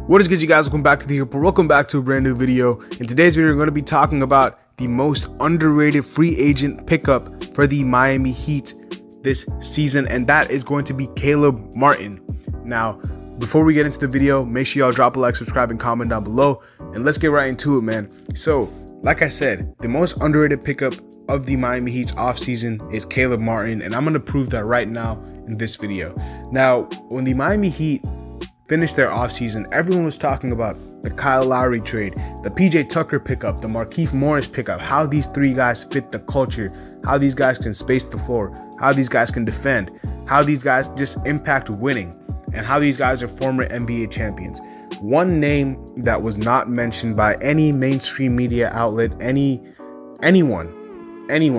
What is good, you guys? Welcome back to the Hooper. Welcome back to a brand new video. In today's video, we're going to be talking about the most underrated free agent pickup for the Miami Heat this season, and that is going to be Caleb Martin. Now, before we get into the video, make sure y'all drop a like, subscribe, and comment down below, and let's get right into it, man. So, like I said, the most underrated pickup of the Miami Heat's offseason is Caleb Martin, and I'm going to prove that right now in this video. Now, when the Miami Heat finished their offseason, everyone was talking about the Kyle Lowry trade, the PJ Tucker pickup, the Markieff Morris pickup, how these three guys fit the culture, how these guys can space the floor, how these guys can defend, how these guys just impact winning, and how these guys are former NBA champions. One name that was not mentioned by any mainstream media outlet, anyone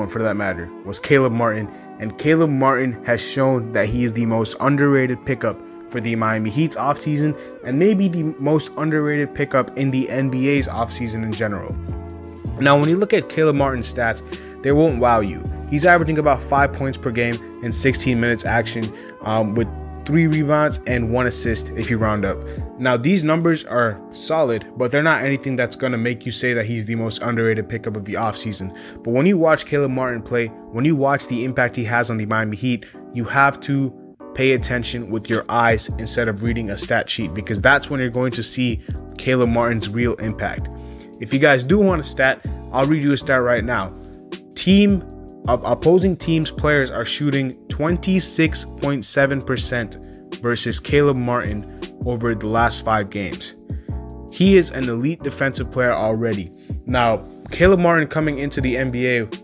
for that matter, was Caleb Martin. And Caleb Martin has shown that he is the most underrated pickup for the Miami Heat's offseason, and maybe the most underrated pickup in the NBA's offseason in general. Now, when you look at Caleb Martin's stats, they won't wow you. He's averaging about 5 points per game in 16 minutes action, with 3 rebounds and 1 assist if you round up. Now, these numbers are solid, but they're not anything that's going to make you say that he's the most underrated pickup of the offseason. But when you watch Caleb Martin play, when you watch the impact he has on the Miami Heat, you have to pay attention with your eyes instead of reading a stat sheet, because that's when you're going to see Caleb Martin's real impact. If you guys do want a stat, I'll read you a stat right now. Opposing teams' players are shooting 26.7% versus Caleb Martin over the last 5 games. He is an elite defensive player already. Now, Caleb Martin coming into the NBA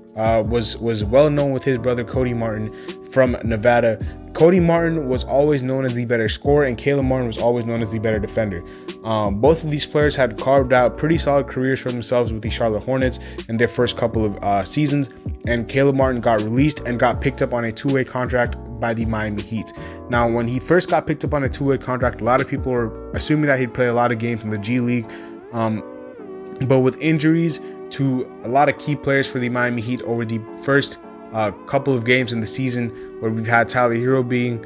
was well known with his brother Cody Martin from Nevada. Cody Martin was always known as the better scorer, and Caleb Martin was always known as the better defender. Both of these players had carved out pretty solid careers for themselves with the Charlotte Hornets in their first couple of seasons, and Caleb Martin got released and got picked up on a 2-way contract by the Miami Heat. Now, when he first got picked up on a 2-way contract, a lot of people were assuming that he'd play a lot of games in the G League, but with injuries to a lot of key players for the Miami Heat over the first couple of games in the season, where we've had Tyler Hero being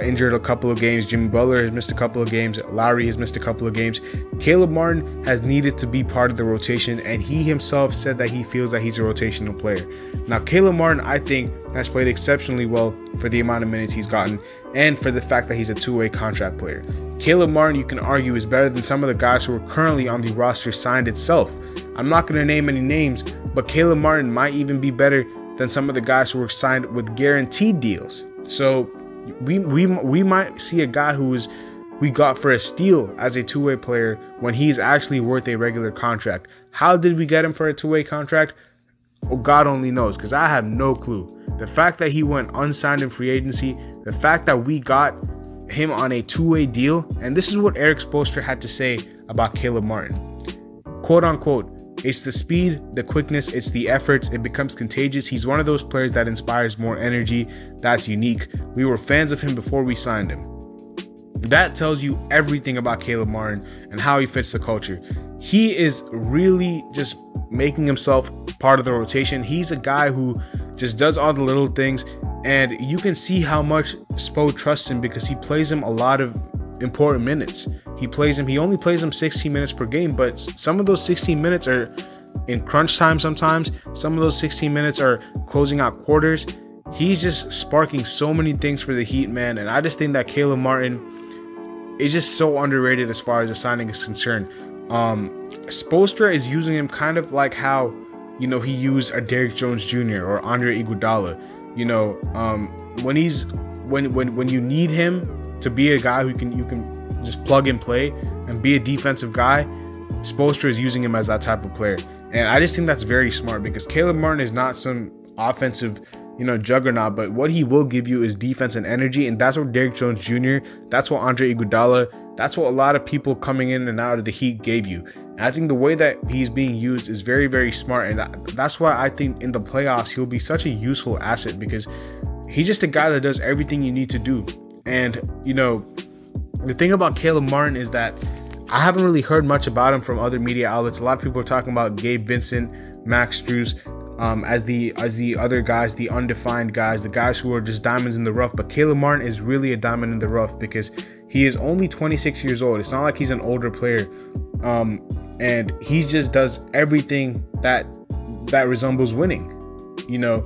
injured a couple of games, Jimmy Butler has missed a couple of games, Lowry has missed a couple of games, Caleb Martin has needed to be part of the rotation, and he himself said that he feels that he's a rotational player. Now, Caleb Martin, I think, has played exceptionally well for the amount of minutes he's gotten and for the fact that he's a 2-way contract player. Caleb Martin, you can argue, is better than some of the guys who are currently on the roster signed itself. I'm not going to name any names, but Caleb Martin might even be better than some of the guys who were signed with guaranteed deals. So we might see a guy who we got for a steal as a 2-way player when he's actually worth a regular contract. How did we get him for a 2-way contract? Well, God only knows, because I have no clue. The fact that he went unsigned in free agency, the fact that we got him on a 2-way deal, and this is what Eric Spoelstra had to say about Caleb Martin. Quote unquote, "It's the speed, the quickness, it's the efforts, it becomes contagious. He's one of those players that inspires more energy. That's unique. We were fans of him before we signed him." That tells you everything about Caleb Martin and how he fits the culture. He is really just making himself part of the rotation. He's a guy who just does all the little things, and you can see how much Spo trusts him because he plays him a lot of important minutes. He only plays him 16 minutes per game, but some of those 16 minutes are in crunch time sometimes. Some of those 16 minutes are closing out quarters. He's just sparking so many things for the Heat, man, and I just think that Caleb Martin is just so underrated as far as the signing is concerned. Spoelstra is using him kind of like how, he used a Derrick Jones Jr. or Andre Iguodala. When you need him to be a guy who you can just plug and play and be a defensive guy, Spoelstra is using him as that type of player. And I just think that's very smart, because Caleb Martin is not some offensive, juggernaut, but what he will give you is defense and energy, and that's what Derrick Jones Jr., that's what Andre Iguodala, that's what a lot of people coming in and out of the Heat gave you. And I think the way that he's being used is very, very smart, and that's why I think in the playoffs he'll be such a useful asset, because he's just a guy that does everything you need to do. And, the thing about Caleb Martin is that I haven't really heard much about him from other media outlets. A lot of people are talking about Gabe Vincent, Max Strus, as the other guys, the undefined guys, the guys who are just diamonds in the rough. But Caleb Martin is really a diamond in the rough, because He is only 26 years old. It's not like he's an older player. And he just does everything that resembles winning. You know,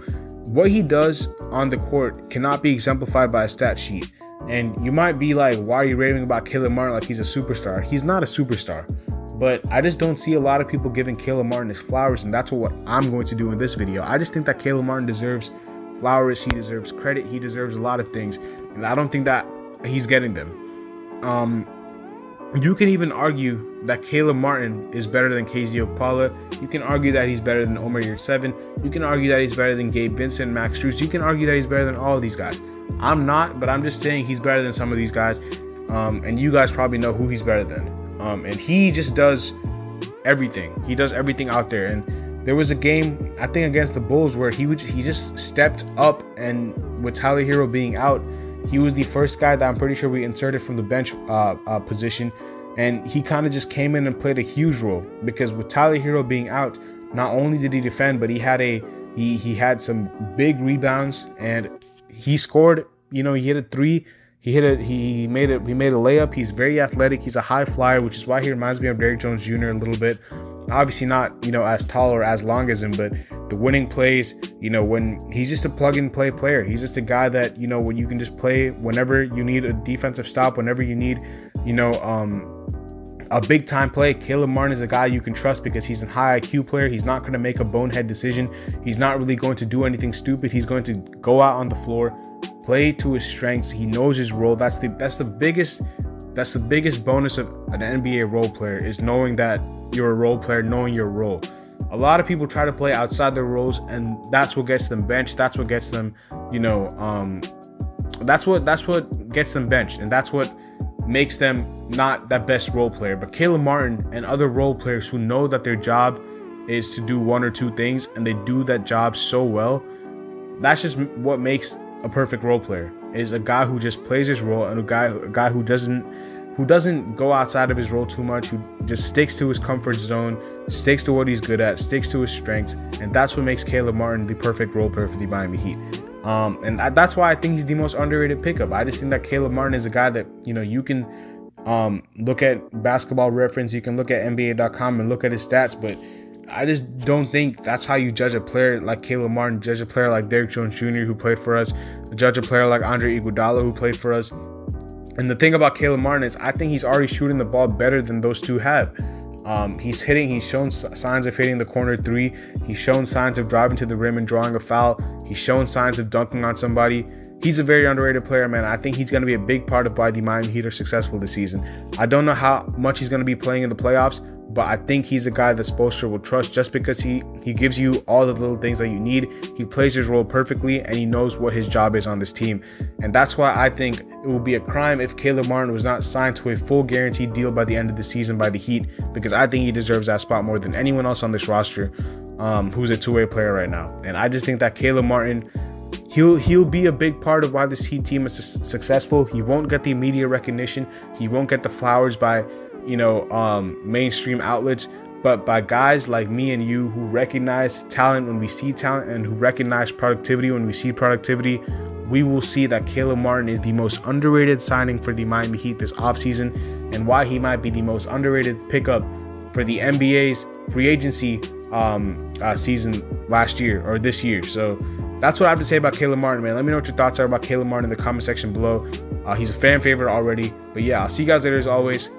what he does on the court cannot be exemplified by a stat sheet. And you might be like, why are you raving about Caleb Martin like he's a superstar? He's not a superstar. But I just don't see a lot of people giving Caleb Martin his flowers, and that's what I'm going to do in this video. I just think that Caleb Martin deserves flowers. He deserves credit. He deserves a lot of things, and I don't think that he's getting them. You can even argue that Caleb Martin is better than KZ Okpala. You can argue that he's better than Omer Yurtseven. You can argue that he's better than Gabe Vincent, Max Strus. You can argue that he's better than all of these guys. I'm not, but I'm just saying he's better than some of these guys. And you guys probably know who he's better than. And he just does everything. He does everything out there. And there was a game, I think against the Bulls, where he just stepped up, and with Tyler Hero being out, he was the first guy that I'm pretty sure we inserted from the bench position. And he kind of just came in and played a huge role, because with Tyler Hero being out, not only did he defend, but he had some big rebounds, and he scored. You know, he hit a three. He made a layup. He's very athletic. He's a high flyer, which is why he reminds me of Derrick Jones Jr. a little bit. Obviously not, you know, as tall or as long as him, but the winning plays, you know, when he's just a plug and play player. He's just a guy that, you know, when you can just play whenever you need a defensive stop, whenever you need, you know, a big time play. Caleb Martin is a guy you can trust because he's a high IQ player. He's not going to make a bonehead decision. He's not really going to do anything stupid. He's going to go out on the floor, play to his strengths. He knows his role. That's the biggest bonus of an NBA role player, is knowing that you're a role player, knowing your role. A lot of people try to play outside their roles, and that's what gets them benched. That's what gets them, you know, that's what gets them benched, and that's what makes them not that best role player. But Caleb Martin and other role players who know that their job is to do one or two things, and they do that job so well, that's just what makes a perfect role player, is a guy who just plays his role, and a guy who doesn't go outside of his role too much, who just sticks to his comfort zone, sticks to what he's good at, sticks to his strengths. And that's what makes Caleb Martin the perfect role player for the Miami Heat. And that's why I think he's the most underrated pickup. I just think that Caleb Martin is a guy that, you know, you can look at Basketball Reference, you can look at NBA.com and look at his stats, but I just don't think that's how you judge a player like Caleb Martin, judge a player like Derrick Jones Jr. who played for us, judge a player like Andre Iguodala who played for us. And the thing about Caleb Martin is I think he's already shooting the ball better than those two have. He's shown signs of hitting the corner three. He's shown signs of driving to the rim and drawing a foul. He's shown signs of dunking on somebody. He's a very underrated player, man. I think he's going to be a big part of why the Miami Heat are successful this season. I don't know how much he's going to be playing in the playoffs, but I think he's a guy that Spoelstra will trust, just because he gives you all the little things that you need. He plays his role perfectly, and he knows what his job is on this team. And that's why I think it would be a crime if Caleb Martin was not signed to a full guaranteed deal by the end of the season by the Heat, because I think he deserves that spot more than anyone else on this roster who's a two-way player right now. And I just think that Caleb Martin, he'll be a big part of why this Heat team is successful. He won't get the media recognition. He won't get the flowers by, you know, mainstream outlets, but by guys like me and you who recognize talent when we see talent, and who recognize productivity when we see productivity. We will see that Caleb Martin is the most underrated signing for the Miami Heat this offseason, and why he might be the most underrated pickup for the NBA's free agency season last year or this year. So that's what I have to say about Caleb Martin, man. Let me know what your thoughts are about Caleb Martin in the comment section below. He's a fan favorite already. But yeah, I'll see you guys later as always.